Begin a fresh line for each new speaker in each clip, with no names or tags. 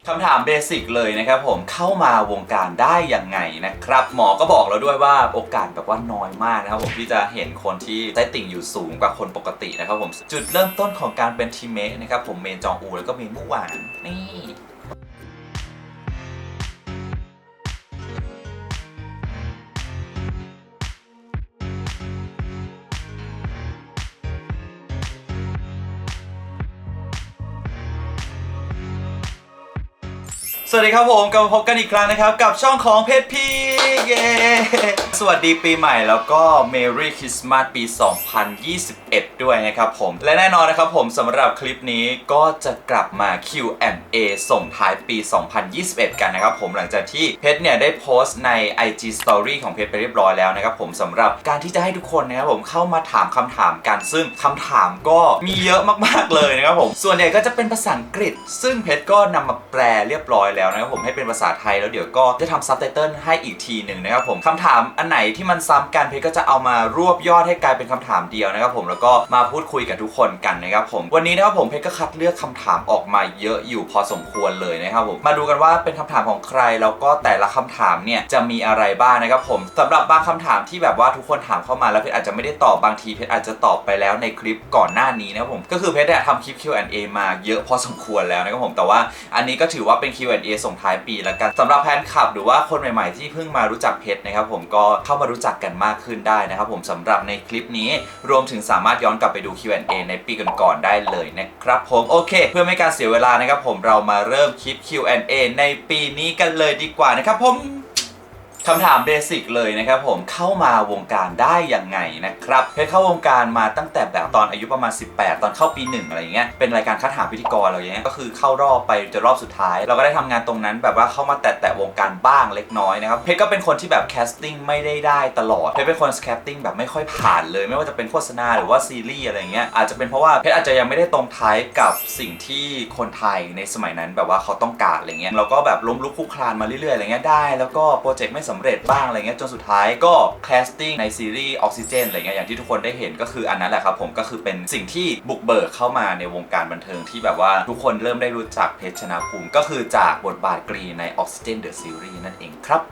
คำถามเบสิกเลยนะครับผมเข้ามาวงการได้ยังไงนะครับหมอก็บอกแล้วด้วยว่าโอกาสแบบว่าน้อยมากนะครับผมที่จะเห็นคนที่ไต้ติ่งอยู่สูงกว่าคนปกตินะครับผมจุดเริ่มต้นของการเป็นทีมเมทนะครับผมเมนจองอูแล้วก็เมนมู่หวานนี่สวัสดีครับผมกลับมาพบกันอีกครั้งนะครับกับช่องของเพชรพีเย้สวัสดีปีใหม่แล้วก็ Merry Christmas ปี 2021 ด้วยนะครับผมและแน่นอนนะครับผมสำหรับคลิปนี้ก็จะกลับมา Q&A ส่งท้ายปี 2021 กันนะครับผมหลังจากที่เพชรเนี่ยได้โพสต์ใน IG Story ของเพชรไปเรียบร้อยแล้วนะครับผมสำหรับการที่จะให้ทุกคนนะครับผมเข้ามาถามคำถามกันซึ่งคำถามก็มีเยอะมากๆเลยนะครับผมส่วนใหญ่ก็จะเป็นภาษาอังกฤษซึ่งเพชรก็นำมาแปลเรียบร้อยแล้วนะครับผมให้เป็นภาษาไทยแล้วเดี๋ยวก็จะทำซับไตเติลให้อีกทีหนึ่งนะครับผมคำถามอันไหนที่มันซ้ำกันเพชรก็จะเอามารวบยอดให้กลายเป็นคำถามเดียวนะครับผมแล้วก็มาพูดคุยกับทุกคนกันนะครับผมวันนี้นะครับผมเพชรก็คัดเลือกคำถามออกมาเยอะอยู่พอสมควรเลยนะครับผมมาดูกันว่าเป็นคำถามของใครแล้วก็แต่ละคำถามเนี่ยจะมีอะไรบ้างนะครับผมสำหรับบางคำถามที่แบบว่าทุกคนถามเข้ามาแล้วเพชรอาจจะไม่ได้ตอบบางทีเพชรอาจจะตอบไปแล้วในคลิปก่อนหน้านี้นะครับผมก็คือเพชรเนี่ยทำคลิป Q&A มาเยอะพอสมควรแล้วนะครับผมแต่ว่าอันนี้ก็ถือว่าเป็น Q&A ส่งท้ายปีแล้วกันสำหรับแฟนคลับหรือว่าคนใหม่ๆที่เพิ่งมารู้จักเพชรนะครับผมก็เข้ามารู้จักกันมากขึ้นได้นะครับผมสำหรับในคลิปนี้รวมถึงสามารถย้อนกลับไปดู Q&A ในปีก่อนๆได้เลยนะครับผมโอเคเพื่อไม่ให้การเสียเวลานะครับผมเรามาเริ่มคลิป Q&A ในปีนี้กันเลยดีกว่านะครับผมคำถามเบสิกเลยนะครับผมเข้ามาวงการได้ยังไงนะครับเพชรเข้าวงการมาตั้งแต่แบบตอนอายุประมาณ18ตอนเข้าปี1อะไรอย่างเงี้ยเป็นรายการคัดหาพิธีกรอะไรอย่างเงี้ยก็คือเข้ารอบไปจนรอบสุดท้ายเราก็ได้ทำงานตรงนั้นแบบว่าเข้ามาแตะวงการบ้างเล็กน้อยนะครับเพชรก็เป็นคนที่แบบแคสติ้งไม่ได้ตลอดเพชรเป็นคนแคสติ้งแบบไม่ค่อยผ่านเลยไม่ว่าจะเป็นโฆษณาหรือว่าซีรีส์อะไรเงี้ยอาจจะเป็นเพราะว่าเพชรอาจจะยังไม่ได้ตรงไทป์กับสิ่งที่คนไทยในสมัยนั้นแบบว่าเขาต้องการอะไรเงี้ยเราก็แบบล้มลุกคลุกคลานมาเรื่อยๆอะไรเงี้ยได้แล้วก็โปรเจกต์ไม่สำเร็จบ้างอะไรเงี้ยจนสุดท้ายก็แคสติ้งในซีรีส์ออกซิเจนอะไรเงี้ยอย่างที่ทุกคนได้เห็นก็คืออันนั้นแหละครับผมก็คือเป็นสิ่งที่บุกเบิกเข้ามาในวงการบันเทิงที่แบบว่าทุกคนเริ่มได้รู้จักเพชรชนะภูมิก็คือจากบทบาทกรีใน Oxygen The Series นั่นเองครับ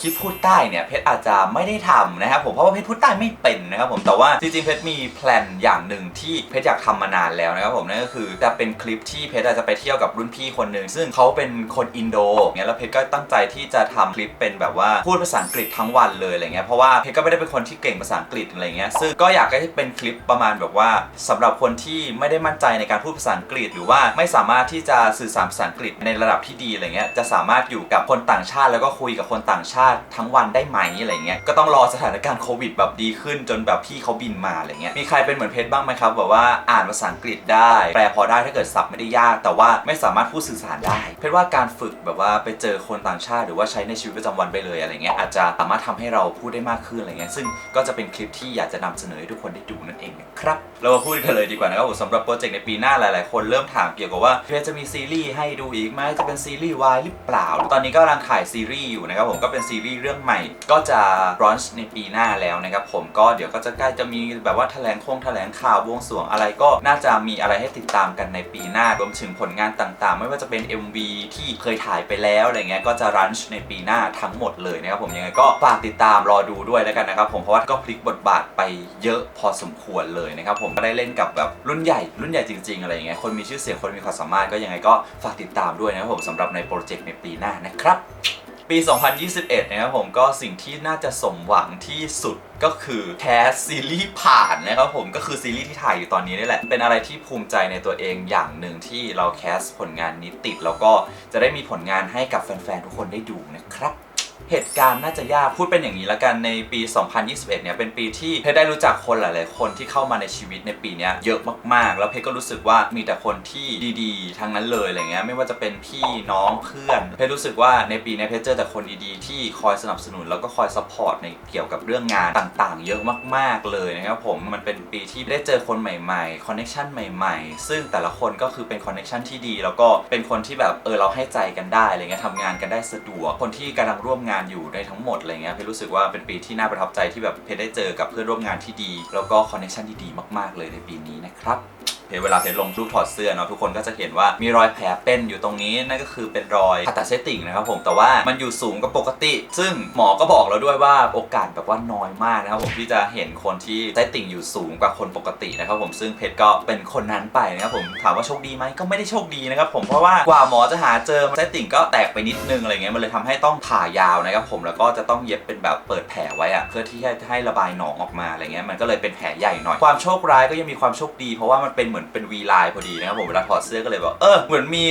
คลิปพูดใต้เนี่ยเพชรอาจจะไม่ได้ทำนะครับผมเพราะว่าเพชรพูดใต้ไม่เป็นนะครับผมแต่ว่าจริงๆเพชรมีแพลนอย่างหนึ่งที่เพชรอยากทำมานานแล้วนะครับผมนั่นก็คือจะเป็นคลิปที่เพชรอาจจะไปเที่ยวกับรุ่นพี่คนหนึ่งซึ่งเขาเป็นคนอินโดเงี้ยแล้วเพชรก็ตั้งใจที่จะทำคลิปเป็นแบบว่าพูดภาษาอังกฤษทั้งวันเลยอะไรเงี้ยเพราะว่าเพชรก็ไม่ได้เป็นคนที่เก่งภาษาอังกฤษอะไรเงี้ยซึ่งก็อยากให้เป็นคลิปประมาณแบบว่าสำหรับคนที่ไม่ได้มั่นใจในการพูดภาษาอังกฤษหรือว่าไม่สามารถที่จะสื่อสารภาษาอังกฤษในระดับที่ดีอะไรเงี้ยจะสามารถอยู่กับคนต่างชาติแล้วก็คุยกับคนต่างชาติทั้งวันได้ไหมอะไรเงี้ยก็ต้องรอสถานการณ์โควิดแบบดีขึ้นจนแบบพี่เขาบินมาอะไรเงี้ยมีใครเป็นเหมือนเพชรบ้างไหมครับแบบว่าอ่านภาษาอังกฤษได้แปลพอได้ถ้าเกิดศัพท์ไม่ได้ยากแต่ว่าไม่สามารถพูดสื่อสารได้เพชรว่าการฝึกแบบว่าไปเจอคนต่างชาติหรือว่าใช้ในชีวิตประจำวันไปเลยอะไรเงี้ยอาจจะสามารถทำให้เราพูดได้มากขึ้นอะไรเงี้ยซึ่งก็จะเป็นคลิปที่อยากจะนำเสนอให้ทุกคนได้ดูนั่นเองนะครับเรามาพูดกันเลยดีกว่านะครับผมสำหรับโปรเจกต์ในปีหน้าหลายๆคนเริ่มถามเกี่ยวกับว่าเพชรจะมีซีรีส์ให้ดูอีกไหมจะเป็นซีรีส์วายหรือเปล่าตอนนี้ก็กำลังถ่ายซีรีส์อยู่นะครับผมก็เป็นซีรีส์เรื่องใหม่ก็จะรอนช์ในปีหน้าแล้วนะครับผมก็เดี๋ยวก็จะใกล้จะมีแบบว่าแถลงข่าวบวงสรวงอะไรก็น่าจะมีอะไรให้ติดตามกันในปีหน้ารวมถึงผลงานต่างๆไม่ว่าจะเป็น MV ที่เคยถ่ายไปแล้วอะไรเงี้ยก็จะรันช์ในปีหน้าทั้งหมดเลยนะครับผมยังไงก็ฝากติดตามรอดูด้วยแล้วกันนะครับผมเพราะว่าก็พลิกบทบาทไปเยอะพอสมควรเลยนะครับผมก็ได้เล่นกับแบบรุ่นใหญ่จริงๆอะไรเงี้ยคนมีชื่อเสียงคนมีความสามารถก็ยังไงก็ฝากติดตามด้วยนะครับผมสำหรับในโปรเจกต์ในปีหน้านะครับปี 2021 นะครับผมก็สิ่งที่น่าจะสมหวังที่สุดก็คือแคสซีรีส์ผ่านนะครับผมก็คือซีรีส์ที่ถ่ายอยู่ตอนนี้นี่แหละเป็นอะไรที่ภูมิใจในตัวเองอย่างหนึ่งที่เราแคสผลงานนี้ติดแล้วก็จะได้มีผลงานให้กับแฟนๆทุกคนได้ดูนะครับเหตุการณ์น่าจะยากพูดเป็นอย่างนี้แล้วกันในปี 2021 เนี่ยเป็นปีที่เพชรได้รู้จักคนหลายๆคนที่เข้ามาในชีวิตในปีนี้เยอะมากๆแล้วเพชรก็รู้สึกว่ามีแต่คนที่ดีๆทั้งนั้นเลยอะไรเงี้ยไม่ว่าจะเป็นพี่น้องเพื่อนเพชรรู้สึกว่าในปีนี้เพชรเจอแต่คนดีๆที่คอยสนับสนุนแล้วก็คอยซัพพอร์ตในเกี่ยวกับเรื่องงานต่างๆเยอะมากๆเลยนะครับผมมันเป็นปีที่ได้เจอคนใหม่ๆคอนเนคชั่นใหม่ๆซึ่งแต่ละคนก็คือเป็นคอนเนคชั่นที่ดีแล้วก็เป็นคนที่แบบเราให้ใจกันได้อะไรเงี้ยทำงานกันได้สะดวกคนที่กำลังร่วมงานอยู่ในทั้งหมดอะไรเงี้ยเพชรรู้สึกว่าเป็นปีที่น่าประทับใจที่แบบเพชรได้เจอกับเพื่อนร่วมงานที่ดีแล้วก็คอนเนคชั่นที่ดีมากๆเลยในปีนี้นะครับ เวลาเพชรลงรูปถอดเสื้อเนาะทุกคนก็จะเห็นว่ามีรอยแผลเป็นอยู่ตรงนี้นั่นก็คือเป็นรอยผ่าตัดไส้ติ่งนะครับผมแต่ว่ามันอยู่สูงกว่าปกติซึ่งหมอก็บอกเราด้วยว่าโอกาสแบบว่าน้อยมากนะครับผมที่จะเห็นคนที่ไส้ติ่งอยู่สูงกว่าคนปกตินะครับผมซึ่งเพชรก็เป็นคนนั้นไปนะครับผมถามว่าโชคดีไหมก็ไม่ได้โชคดีนะครับผมเพราะว่ากว่าหมอจะหาเจอไส้ติ่งก็แตกไปนิดนึงอะไรเงี้ยมันเลยทำให้ต้องผ่ายาวนะครับผมแล้วก็จะต้องเย็บเป็นแบบเปิดแผลไว้อะเพื่อที่ให้ระบายหนองออกมาอะไรเงี้ยมันก็เลยเป็นแผลใหญ่หน่อยความโชคร้ายก็ยังมีความโชคดีเพราะว่ามันเป็นเหมือนเป็นวีไลน์พอดีนะครับผมเวลาถอดเสื้อก็เลยบอกเหมือนมี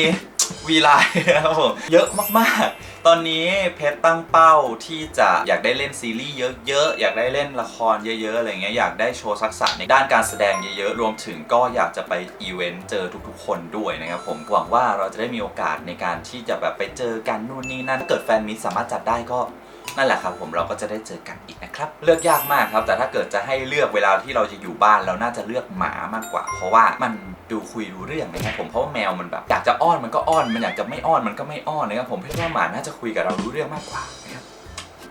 วีไลน์นะครับผมเยอะมากๆตอนนี้เพชรตั้งเป้าที่จะอยากได้เล่นซีรีส์เยอะๆอยากได้เล่นละครเยอะๆอะไรเงี้ยอยากได้โชว์ทักษะในด้านการแสดงเยอะๆรวมถึงก็อยากจะไปอีเวนต์เจอทุกๆคนด้วยนะครับผมหวังว่าเราจะได้มีโอกาสในการที่จะแบบไปเจอกันนู่นนี่นั่นถ้าเกิดแฟนมิตรสามารถจัดได้ก็นั่นแหละครับผมเราก็จะได้เจอกันอีกนะครับเลือกยากมากครับแต่ถ้าเกิดจะให้เลือกเวลาที่เราจะอยู่บ้านเราน่าจะเลือกหมามากกว่าเพราะว่ามันดูคุยรู้เรื่องนะครับผมเพราะว่าแมวมันแบบอยากจะอ้อนมันก็อ้อนมันอยากจะไม่อ้อนมันก็ไม่อ้อนนะครับผมคิดว่าหมาน่าจะคุยกับเรารู้เรื่องมากกว่านะครับ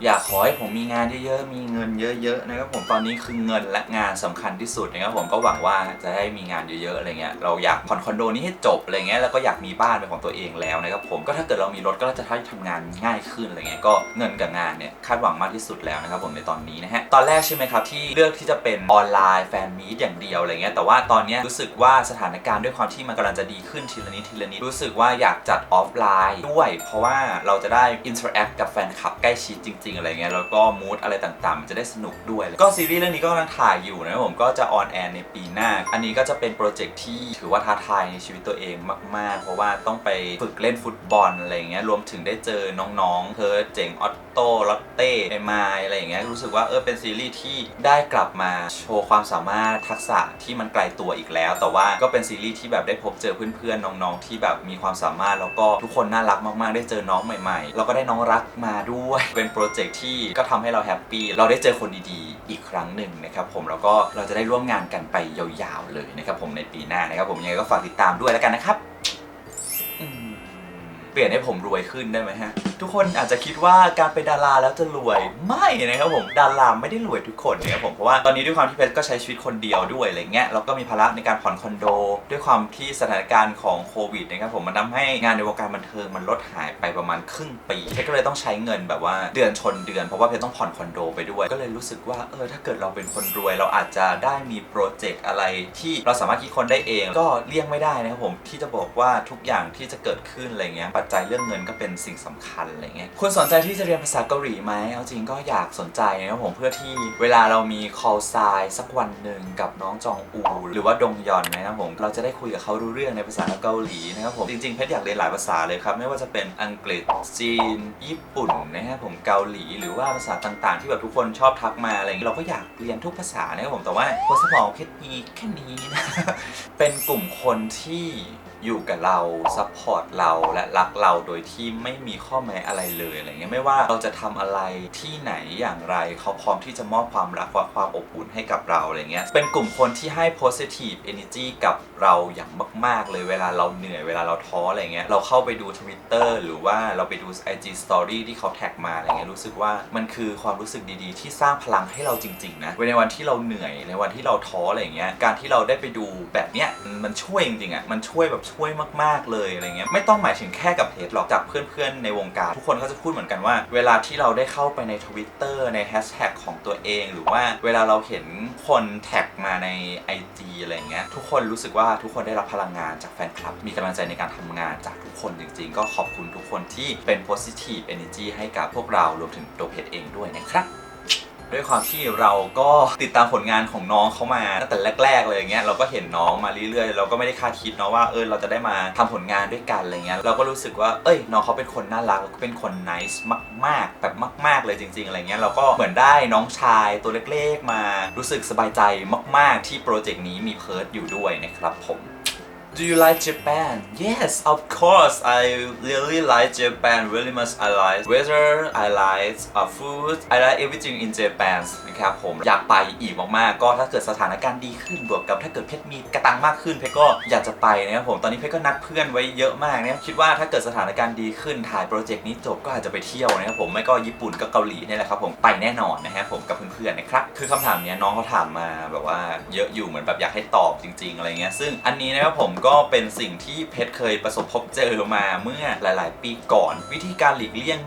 อยากขอให้ผมมีงานเยอะๆมีเงินเยอะๆนะครับผมตอนนี้คือเงินและงานสำคัญที่สุดนะครับผมก็หวังว่าจะได้มีงานเยอะๆอะไรเงี้ยเราอยากผ่อนคอนโดนี้ให้จบอะไรเงี้ยแล้วก็อยากมีบ้านเป็นของตัวเองแล้วนะครับผมก็ถ้าเกิดเรามีรถก็จะทำงานง่ายขึ้นอะไรเงี้ยก็เงินกับงานเนี่ยคาดหวังมากที่สุดแล้วนะครับผมในตอนนี้นะฮะตอนแรกใช่ไหมครับที่เลือกที่จะเป็นออนไลน์แฟนมีตอย่างเดียวอะไรเงี้ยแต่ว่าตอนนี้รู้สึกว่าสถานการณ์ด้วยความที่มันกำลังจะดีขึ้นทีละนิดรู้สึกว่าอยากจัดออฟไลน์ด้วยเพราะว่าเราจะได้อินเทอร์แอคกับแฟนคลับใกล้ชิดจริงๆอะไรเงี้ยแล้วก็มูดอะไรต่างๆมันจะได้สนุกด้วยก็ซีรีส์เรื่องนี้ก็กำลังถ่ายอยู่นะครับผมก็จะออนแอร์ในปีหน้าอันนี้ก็จะเป็นโปรเจกต์ที่ถือว่าท้าทายในชีวิตตัวเองมากๆเพราะว่าต้องไปฝึกเล่นฟุตบอลอะไรเงี้ยรวมถึงได้เจอน้องๆเพิร์ทเจ๋งออตโต้ลอตเต้ไอมายอะไรอย่างเงี้ยรู้สึกว่าเป็นซีรีส์ที่ได้กลับมาโชว์ความสามารถทักษะที่มันไกลตัวอีกแล้วแต่ว่าก็เป็นซีรีส์ที่แบบได้พบเจอเพื่อนๆน้องๆที่แบบมีความสามารถแล้วก็ทุกคนน่ารักมากๆได้เจอน้องใหม่ๆแล้วก็ได้น้องรักมาด้วยเป็นโปรเจกต์ที่ก็ทำให้เราแฮปปี้เราได้เจอคนดีๆอีกครั้งหนึ่งนะครับผมแล้วก็เราจะได้ร่วมงานกันไปยาวๆเลยนะครับผมในปีหน้านะครับผมยังไงก็ฝากติดตามด้วยแล้วกันนะครับเปลี่ยนให้ผมรวยขึ้นได้ไหมฮะทุกคนอาจจะคิดว่าการเป็นดาราแล้วจะรวยไม่นะครับผมดาราไม่ได้รวยทุกคนนะครับผมเพราะว่าตอนนี้ด้วยความที่เพชรก็ใช้ชีวิตคนเดียวด้วยอะไรเงี้ยแล้วก็มีภาระในการผ่อนคอนโดด้วยความที่สถานการณ์ของโควิดนะครับผมมันทำให้งานในวงการบันเทิงมันลดหายไปประมาณครึ่งปีเพชรก็เลยต้องใช้เงินแบบว่าเดือนชนเดือนเพราะว่าเพชรต้องผ่อนคอนโดไปด้วยก็เลยรู้สึกว่าถ้าเกิดเราเป็นคนรวยเราอาจจะได้มีโปรเจกต์อะไรที่เราสามารถคิดค้นได้เองก็เลี่ยงไม่ได้นะครับผมที่จะบอกว่าทุกอย่างที่จะเกิดขึ้นอะไรเงี้ยปัจจัยเรื่องเงินก็เป็นสิ่งสำคัญอะไรเงี้ยคุณสนใจที่จะเรียนภาษาเกาหลีไหมเอาจริงก็อยากสนใจนะครับผมเพื่อที่เวลาเรามี call sign สักวันหนึ่งกับน้องจองอูหรือว่าดงยอนนะครับผมเราจะได้คุยกับเขารู้เรื่องในภาษาเกาหลีนะครับผมจริงๆเพชรอยากเรียนหลายภาษาเลยครับไม่ว่าจะเป็นอังกฤษจีนญี่ปุ่นนะครับผมเกาหลีหรือว่าภาษาต่างๆที่แบบทุกคนชอบทักมาอะไรอย่างนี้เราก็อยากเรียนทุกภาษานะครับผมแต่ว่าหัวสมองเพชรมีแค่นี้นะเป็นกลุ่มคนที่อยู่กับเราซัพพอร์ตเราและรักเราโดยที่ไม่มีข้อแม้อะไรเลยอะไรเงี้ยไม่ว่าเราจะทำอะไรที่ไหนอย่างไรเขาพร้อมที่จะมอบความรักและความอบอุ่นให้กับเราอะไรเงี้ยเป็นกลุ่มคนที่ให้ positive energy กับเราอย่างมากๆเลยเวลาเราเหนื่อยเวลาเราท้ออะไรเงี้ยเราเข้าไปดู Twitter หรือว่าเราไปดู IG Story ที่เขาแท็กมาอะไรเงี้ยรู้สึกว่ามันคือความรู้สึกดีๆที่สร้างพลังให้เราจริงๆนะในวันที่เราเหนื่อยในวันที่เราท้ออะไรเงี้ยการที่เราได้ไปดูแบบเนี้ยมันช่วยจริงๆอ่ะมันช่วยแบบช่วยมากๆเลยอะไรเงี้ยไม่ต้องหมายถึงแค่กับเพจหรอกจากเพื่อนๆในวงการทุกคนก็จะพูดเหมือนกันว่าเวลาที่เราได้เข้าไปใน Twitter ในแฮชแท็กของตัวเองหรือว่าเวลาเราเห็นคนแท็กมาใน IG อะไรเงี้ยทุกคนรู้สึกว่าทุกคนได้รับพลังงานจากแฟนคลับมีกำลังใจในการทำงานจากทุกคนจริงๆก็ขอบคุณทุกคนที่เป็น positive energy ให้กับพวกเรารวมถึงตัวเพจเองด้วยนะครับด้วยความที่เราก็ติดตามผลงานของน้องเขามาตั้งแต่แรกๆเลยเงี้ยเราก็เห็นน้องมาเรื่อยๆเราก็ไม่ได้คาดคิดเนาะว่าเราจะได้มาทำผลงานด้วยกันอะไรเงี้ยเราก็รู้สึกว่าน้องเขาเป็นคนน่ารักเป็นคน nice มากๆแบบมากๆเลยจริงๆอะไรเงี้ยเราก็เหมือนได้น้องชายตัวเล็กๆมารู้สึกสบายใจมากๆที่โปรเจกต์นี้มีเพิร์ทอยู่ด้วยนะครับผม Do you like Japan? Yes, of course. I really like Japan. Really much I like weather. I like food. I like everything in Japan นะครับผมอยากไปอีกมากๆก็ถ้าเกิดสถานการณ์ดีขึ้นบวกกับถ้าเกิดเพชรมีกระตังมากขึ้นเพชรก็อยากจะไปนะครับผมตอนนี้เพชรก็นัดเพื่อนไว้เยอะมากนะครับคิดว่าถ้าเกิดสถานการณ์ดีขึ้นถ่ายโปรเจกต์นี้จบก็อาจจะไปเที่ยวนะครับผมไม่ก็ญี่ปุ่นก็เกาหลีนี่แหละครับผมไปแน่นอนนะครับผมกับเพื่อนๆนะครับคือคำถามนี้น้องเขาถามมาแบบว่าเยอะอยู่เหมือนแบบอยากให้ตอบจริงๆอะไรเงี้ยซึ่งอันนี้นะครับผมก็เป็นสิ่งที่เพชรเคยประสบพบเจอมาเมื่อหลายๆปีก่อนวิธีการหลีกเลี่ยง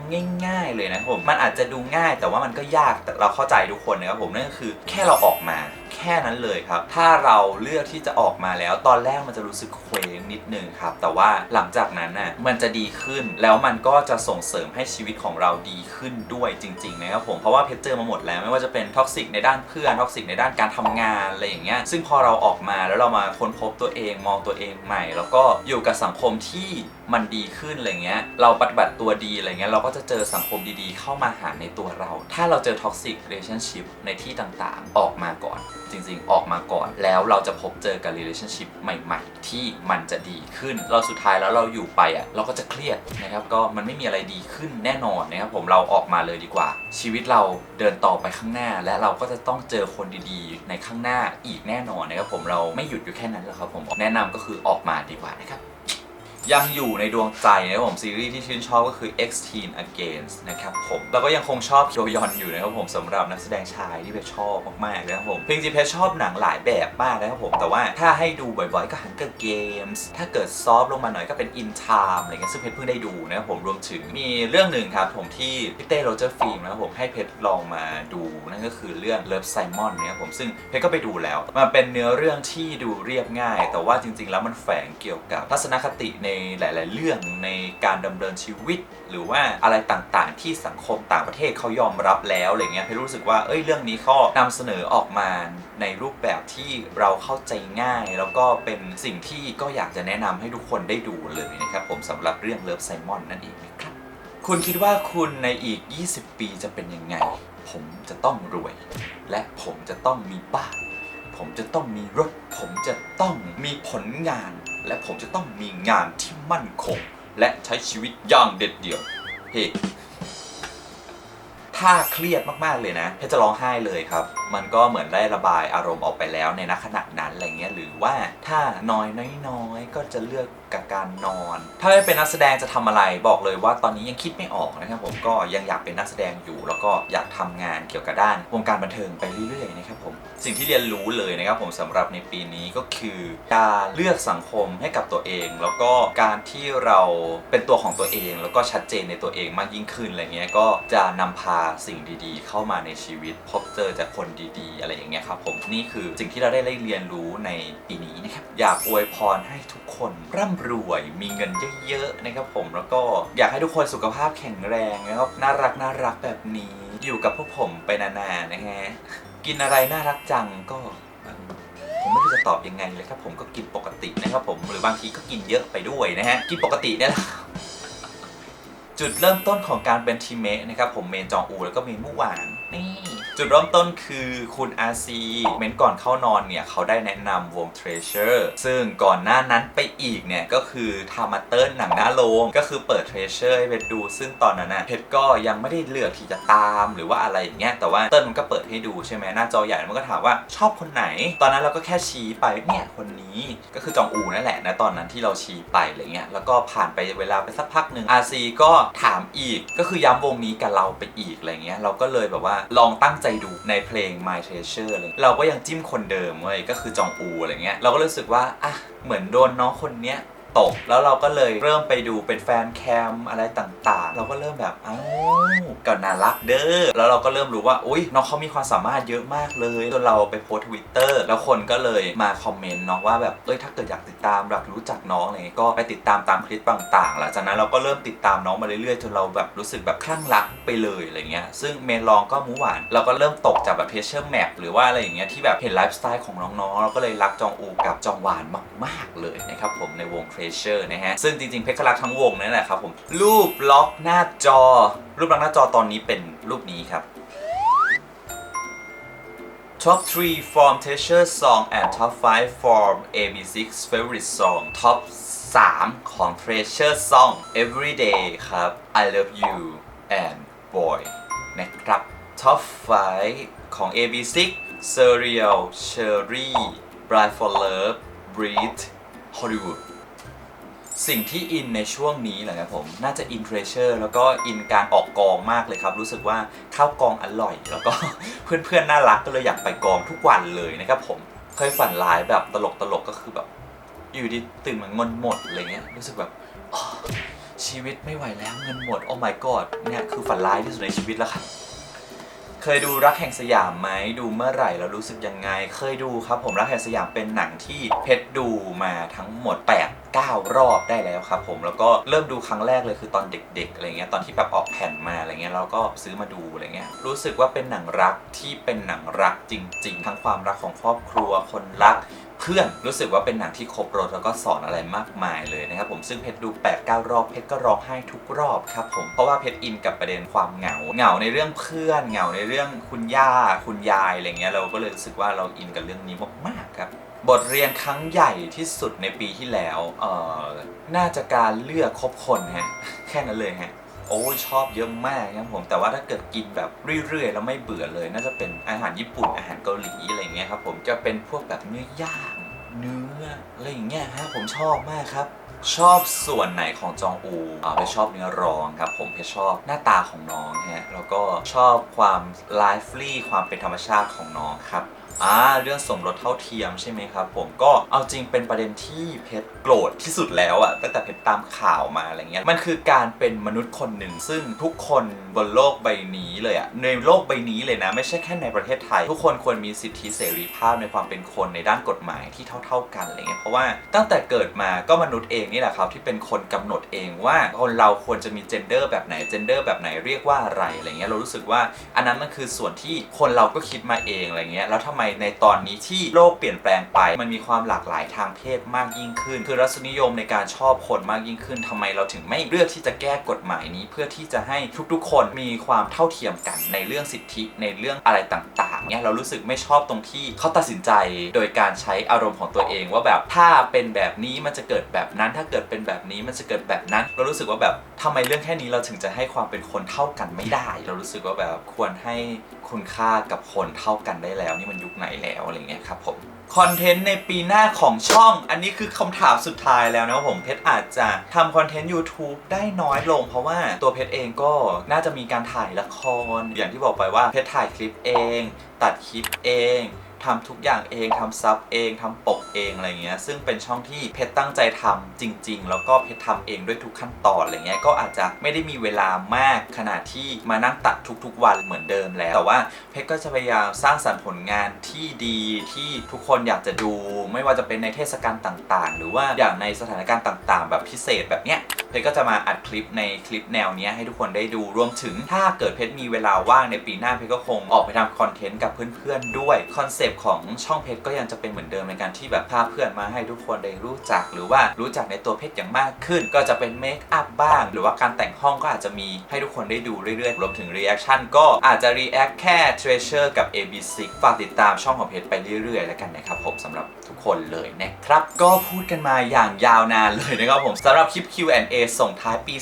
ง่ายๆเลยนะครับผมมันอาจจะดูง่ายแต่ว่ามันก็ยากแต่เราเข้าใจทุกคนนะครับผมนั่นก็คือแค่เราออกมาแค่นั้นเลยครับถ้าเราเลือกที่จะออกมาแล้วตอนแรกมันจะรู้สึกเคว้งนิดนึงครับแต่ว่าหลังจากนั้นน่ะมันจะดีขึ้นแล้วมันก็จะส่งเสริมให้ชีวิตของเราดีขึ้นด้วยจริงๆนะครับผมเพราะว่าเพชรเจอมาหมดแล้วไม่ว่าจะเป็นท็อกซิกในด้านเพื่อนท็อกซิกในด้านการทำงานอะไรอย่างเงี้ยซึ่งพอเราออกมาแล้วเรามาค้นพบตัวเองมองตัวเองใหม่แล้วก็อยู่กับสังคมที่มันดีขึ้นอะไรเงี้ยเราปฏิบัติตัวดีอะไรเงี้ยเราก็จะเจอสังคมดีๆเข้ามาหาในตัวเราถ้าเราเจอท็อกซิกเรลชั่นชิพในที่ต่างๆออกมาก่อนจริงๆออกมาก่อนแล้วเราจะพบเจอกับ relationship ใหม่ๆที่มันจะดีขึ้นเราสุดท้ายแล้วเราอยู่ไปเราก็จะเครียดนะครับก็มันไม่มีอะไรดีขึ้นแน่นอนนะครับผมเราออกมาเลยดีกว่าชีวิตเราเดินต่อไปข้างหน้าและเราก็จะต้องเจอคนดีๆในข้างหน้าอีกแน่นอนนะครับผมเราไม่หยุดอยู่แค่นั้นแล้วครับผมแนะนำก็คือออกมาดีกว่านะครับยังอยู่ในดวงใจนะครับผมซีรีส์ที่ชื่นชอบก็คือ X-Teen Against นะครับผมแล้วก็ยังคงชอบโยยอนอยู่นะครับผมสำหรับนักแสดงชายที่เพชรชอบมากๆนะครับผมจริงๆเพชรชอบหนังหลายแบบมากนะครับผมแต่ว่าถ้าให้ดูบ่อยๆก็ Hunger Games ถ้าเกิดซอฟลงมาหน่อยก็เป็น In Time อะไรเงี้ยซึ่งเพชรเพิ่งได้ดูนะครับผมรวมถึงมีเรื่องหนึ่งครับผมที่พี่เต้โรเจอร์ฟิล์มนะครับผมให้เพชรลองมาดูนั่นก็คือเรื่อง Love Simon นะครับผมซึ่งเพชรก็ไปดูแล้วมันเป็นเนื้อเรื่องที่ดูเรียบง่ายแต่ว่าจริงๆแล้วมันแฝงเกี่ยวกับทัศนคติในหลายๆเรื่องในการดำเนินชีวิตหรือว่าอะไรต่างๆที่สังคมต่างประเทศเขายอมรับแล้วอะไรเงี้ยเพชรรู้สึกว่าเรื่องนี้เขานำเสนอออกมาในรูปแบบที่เราเข้าใจง่ายแล้วก็เป็นสิ่งที่ก็อยากจะแนะนำให้ทุกคนได้ดูเลยนะครับผมสำหรับเรื่อง Love Simon นั่นเองนะครับคุณคิดว่าคุณในอีก20 ปีจะเป็นยังไงผมจะต้องรวยและผมจะต้องมีบ้านผมจะต้องมีรถผมจะต้องมีผลงานและผมจะต้องมีงานที่มั่นคงและใช้ชีวิตอย่างเด็ดเดี่ยวเฮ้ถ้าเครียดมากๆเลยนะเพชรจะร้องไห้เลยครับมันก็เหมือนได้ระบายอารมณ์ออกไปแล้วในขณะนั้นอะไรเงี้ยหรือว่าถ้าน้อยก็จะเลือกกับการนอนถ้าไม่เป็นนักแสดงจะทำอะไรบอกเลยว่าตอนนี้ยังคิดไม่ออกนะครับผมก็ยังอยากเป็นนักแสดงอยู่แล้วก็อยากทำงานเกี่ยวกับด้านวงการบันเทิงไปเรื่อยๆนะครับผมสิ่งที่เรียนรู้เลยนะครับผมสำหรับในปีนี้ก็คือการเลือกสังคมให้กับตัวเองแล้วก็การที่เราเป็นตัวของตัวเองแล้วก็ชัดเจนในตัวเองมากยิ่งขึ้นอะไรเงี้ยก็จะนำพาสิ่งดีๆเข้ามาในชีวิตพบเจอจากคนดีๆอะไรอย่างเงี้ยครับผมนี่คือสิ่งที่เราได้เรียนรู้ในปีนี้นะครับอยากอวยพรให้ทุกคนร่ำรวยมีเงินเยอะๆนะครับผมแล้วก็อยากให้ทุกคนสุขภาพแข็งแรงนะครับน่ารักแบบนี้อยู่กับพวกผมไปนานๆนะฮะกินอะไรน่ารักจังก็ผมไม่รู้จะตอบยังไงเลยครับผมก็กินปกตินะครับผมหรือบางทีก็กินเยอะไปด้วยนะฮะกินปกติเนี่ยแหละจุดเริ่มต้นของการเป็นทีมเมทนะครับผมเมนจองอูแล้วก็เมนมู่หวานนี่จุดเริ่มต้นคือคุณอาซีเมนก่อนเข้านอนเนี่ยเขาได้แนะนำวง Treasure ซึ่งก่อนหน้านั้นไปอีกเนี่ยก็คือทามาเติ้ลหนังหน้าโรงก็คือเปิด Treasure ให้เพชรดูซึ่งตอนนั้นนะเพชรก็ยังไม่ได้เลือกที่จะตามหรือว่าอะไรอย่างเงี้ยแต่ว่าเติ้ลมันก็เปิดให้ดูใช่ไหมหน้าจอใหญ่มันก็ถามว่าชอบคนไหนตอนนั้นเราก็แค่ชี้ไปเนี่ยคนนี้ก็คือจองอูนั่นแหละนะตอนนั้นที่เราชี้ไปอะไรเงี้ยแล้วก็ผ่านไปเวลาไปสักพักหนึ่งอาซีก็ถามอีกก็คือย้ำวงนี้กับเราไปอีกอะไรเงี้ยเราก็เลยแบบว่าลองตั้งใจดูในเพลง My Treasure เลยเราก็ยังจิ้มคนเดิมเว้ยก็คือจองอูอะไรเงี้ยเราก็รู้สึกว่าเหมือนโดนน้องคนเนี้ยตกแล้วเราก็เลยเริ่มไปดูเป็นแฟนแคมอะไรต่างๆเราก็เริ่มแบบก็น่ารักเด้อแล้วเราก็เริ่มรู้ว่าอุ๊ยน้องเขามีความสามารถเยอะมากเลยจนเราไปโพส Twitter แล้วคนก็เลยมาคอมเมนต์เนาะว่าแบบถ้าเกิดอยากติดตามอยากรู้จักน้องอะไรก็ไปติดตามตามคลิปต่างๆหลังจากนั้นเราก็เริ่มติดตามน้องมาเรื่อยๆจนเราแบบรู้สึกแบบคลั่งรักไปเลยอะไรเงี้ยซึ่งเมนลองก็มูหวานเราก็เริ่มตกจากแบบ Treasure Map หรือว่าอะไรอย่างเงี้ยที่แบบเห็นไลฟ์สไตล์ของน้องๆเราก็เลยรักจองอูกับจองหวานมากๆเลยนะครับผมในวงTreasure นะฮะซึ่งจริงๆเพชรรักทั้งวงนั่นแหละครับผมรูปล็อกหน้าจอรูปล็อกหน้าจอตอนนี้เป็นรูปนี้ครับ Top 3 from Treasure Song and Top 5 from AB6 Favorite Song Top 3 ของ Treasure Song Everyday ครับ I Love You and Boy นะครับ Top 5 ของ AB6 Serial Cherry Blind for Love Breathe Hollywood สิ่งที่อินในช่วงนี้แหละครับผมน่าจะอิน Treasure แล้วก็อินการออกกองมากเลยครับรู้สึกว่าข้าวกองอร่อยแล้วก็เพื่อนๆน่ารักก็เลยอยากไปกองทุกวันเลยนะครับผมเคยฝันร้ายแบบตลกก็คือแบบอยู่ดีตื่นมาเงินหมดอะไรเงี้ยรู้สึกแบบชีวิตไม่ไหวแล้วเงินหมดโอ้ my god เนี่ยคือฝันร้ายที่สุดในชีวิตแล้วครับเคยดูรักแห่งสยามไหมดูเมื่อไหร่แล้วรู้สึกยังไงเคยดูครับผมรักแห่งสยามเป็นหนังที่เพชรดูมาทั้งหมด8-9 รอบได้แล้วครับผมแล้วก็เริ่มดูครั้งแรกเลยคือตอนเด็กๆอะไรเงี้ยตอนที่แบบออกแผ่นมาอะไรเงี้ยเราก็ซื้อมาดูอะไรเงี้ยรู้สึกว่าเป็นหนังรักที่เป็นหนังรักจริงๆทั้งความรักของครอบครัวคนรักเพื่อนรู้สึกว่าเป็นหนังที่ครบรสแล้วก็สอนอะไรมากมายเลยนะครับผมซึ่งเพชรดู8-9 รอบเพชรก็ร้องไห้ทุกรอบครับผมเพราะว่าเพชรอินกับประเด็นความเหงาในเรื่องเพื่อนเหงาในเรื่องคุณย่าคุณยายอะไรเงี้ยเราก็เลยรู้สึกว่าเราอินกับเรื่องนี้มากๆครับบทเรียนครั้งใหญ่ที่สุดในปีที่แล้วน่าจะการเลือกคบคนฮะแค่นั้นเลยฮะโอ้ยชอบเยอะมากครับผมแต่ว่าถ้าเกิดกินแบบเรื่อยๆแล้วไม่เบื่อเลยน่าจะเป็นอาหารญี่ปุ่นอาหารเกาหลีอะไรเงี้ยครับผมจะเป็นพวกแบบเนื้อย่างเนื้ออะไรอย่างเงี้ยฮะผมชอบมากครับชอบส่วนไหนของจองอูเพชรชอบเนื้อร้องครับผมเพชรชอบหน้าตาของน้องฮะแล้วก็ชอบความไลฟ์ลี่ความเป็นธรรมชาติของน้องครับเรื่องสมรสเท่าเทียมใช่ไหมครับผมก็เอาจริงเป็นประเด็นที่เพชรโกรธที่สุดแล้วอะตั้งแต่เพชรตามข่าวมาอะไรเงี้ยมันคือการเป็นมนุษย์คนหนึ่งซึ่งทุกคนบนโลกใบนี้เลยอะในโลกใบนี้เลยนะไม่ใช่แค่ในประเทศไทยทุกคนควรมีสิทธิเสรีภาพในความเป็นคนในด้านกฎหมายที่เท่ากันอะไรเงี้ยเพราะว่าตั้งแต่เกิดมาก็มนุษย์เองนี่แหละครับที่เป็นคนกำหนดเองว่าคนเราควรจะมีเจนเดอร์แบบไหนเจนเดอร์แบบไหนเรียกว่าอะไรอะไรเงี้ยเรารู้สึกว่าอันนั้นมันคือส่วนที่คนเราก็คิดมาเองอะไรเงี้ยแล้วทำไมในตอนนี้ที่โลกเปลี่ยนแปลงไปมันมีความหลากหลายทางเพศมากยิ่งขึ้นคือรสนิยมในการชอบคนมากยิ่งขึ้นทำไมเราถึงไม่เลือกที่จะแก้กฎหมายนี้เพื่อที่จะให้ทุกๆคนมีความเท่าเทียมกันในเรื่องสิทธิในเรื่องอะไรต่างๆเนี่ยเรารู้สึกไม่ชอบตรงที่เขาตัดสินใจโดยการใช้อารมณ์ของตัวเองว่าแบบถ้าเป็นแบบนี้มันจะเกิดแบบนั้นถ้าเกิดเป็นแบบนี้มันจะเกิดแบบนั้นเรารู้สึกว่าแบบทำไมเรื่องแค่นี้เราถึงจะให้ความเป็นคนเท่ากันไม่ได้เรารู้สึกว่าแบบควรให้คุณค่ากับคนเท่ากันได้แล้วนี่มันยุคไหนแล้วอะไรเงี้ยครับผมคอนเทนต์ในปีหน้าของช่องอันนี้คือคำถามสุดท้ายแล้วนะครับผมเพชรอาจจะทำคอนเทนต์ YouTube ได้น้อยลงเพราะว่าตัวเพชรเองก็น่าจะมีการถ่ายละครอย่างที่บอกไปว่าเพชรถ่ายคลิปเองตัดคลิปเองทำทุกอย่างเองทำซับเองทำปกเองอะไรเงี้ยซึ่งเป็นช่องที่เพชรตั้งใจทำจริงๆแล้วก็เพชรทำเองด้วยทุกขั้นตอนอะไรเงี้ยก็อาจจะไม่ได้มีเวลามากขนาดที่มานั่งตัดทุกๆวันเหมือนเดิมแล้วแต่ว่าเพชรก็จะพยายามสร้างสรรค์ผลงานที่ดีที่ทุกคนอยากจะดูไม่ว่าจะเป็นในเทศกาลต่างๆหรือว่าอย่างในสถานการณ์ต่างๆแบบพิเศษแบบเนี้ยเพชรก็จะมาอัดคลิปในคลิปแนวนี้ให้ทุกคนได้ดูรวมถึงถ้าเกิดเพชรมีเวลาว่างในปีหน้าเพชรก็คงออกไปทำคอนเทนต์กับเพื่อนๆด้วยคอนเซปต์ของช่องเพชรก็ยังจะเป็นเหมือนเดิมในการที่แบบพาเพื่อนมาให้ทุกคนได้รู้จักหรือว่ารู้จักในตัวเพชรอย่างมากขึ้นก็จะเป็นเมคอัพบ้างหรือว่าการแต่งห้องก็อาจจะมีให้ทุกคนได้ดูเรื่อยๆรวมถึงรีแอคชั่นก็อาจจะรีแอคแค่ Treasure กับ AB6 ฝากติดตามช่องของเพชรไปเรื่อยๆแล้วกันนะครับผมสำหรับทุกคนเลยนะครับก็พูดกันมาอย่างยาวนานเลยนะครับผมสำหรับคลิป Q&A ส่งท้ายปี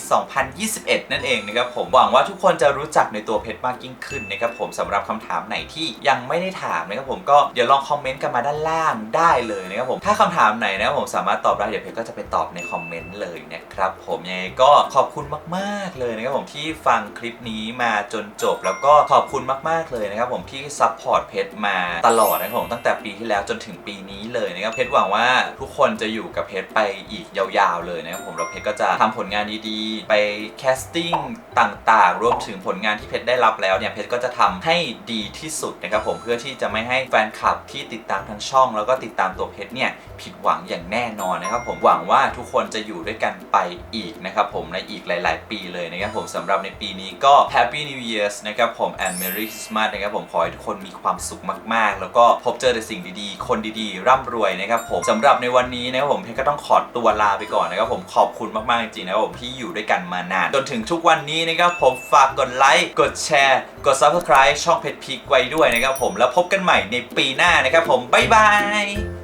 2021 นั่นเองนะครับผมหวังว่าทุกคนจะรู้จักในตัวเพชรมากยิ่งขึ้นนะครับผมสำหรับคำถามไหนที่ยังไม่ได้ถามนะครับผมก็เดี๋ยวลองคอมเมนต์กันมาด้านล่างได้เลยนะครับผมถ้าคำถามไหนนะครับผมสามารถตอบได้เดี๋ยวเพชรก็จะไปตอบในคอมเมนต์เลยนะครับผมยังไงก็ขอบคุณมากๆเลยนะครับผมที่ฟังคลิปนี้มาจนจบแล้วก็ขอบคุณมากๆเลยนะครับผมที่ซัพพอร์ตเพชรมาตลอดนะครับผมตั้งแต่ปีที่แล้วจนถึงปีนี้เลยนะครับเพชรหวังว่าทุกคนจะอยู่กับเพชรไปอีกยาวๆเลยนะครับผมแล้วเพชรก็จะทำผลงานดีๆไปแคสติ้งต่างๆรวมถึงผลงานที่เพชรได้รับแล้วเนี่ยเพชรก็จะทำให้ดีที่สุดนะครับผมเพื่อที่จะไม่ให้แฟนคลับที่ติดตามทั้งช่องแล้วก็ติดตามตัวเพชรเนี่ยผิดหวังอย่างแน่นอนนะครับผมหวังว่าทุกคนจะอยู่ด้วยกันไปอีกนะครับผมในอีกหลายๆปีเลยนะครับผมสำหรับในปีนี้ก็ Happy New Year นะครับผม and Merry Christmas นะครับผมขอให้ทุกคนมีความสุขมากๆแล้วก็พบเจอแต่สิ่งดีๆคนดีๆร่ำรวยนะครับผมสำหรับในวันนี้นะครับผมเพชรก็ต้องขอตัวลาไปก่อนนะครับผมขอบคุณมากๆจริงๆนะครับผมที่อยู่ด้วยกันมานานจนถึงทุกวันนี้นะครับผมฝากกดไลค์กดแชร์ กด Subscribe ช่องเพชรพีกไว้ด้วยนะครับผมแล้วพบกันใหม่ในปีหน้านะครับผมบ๊ายบาย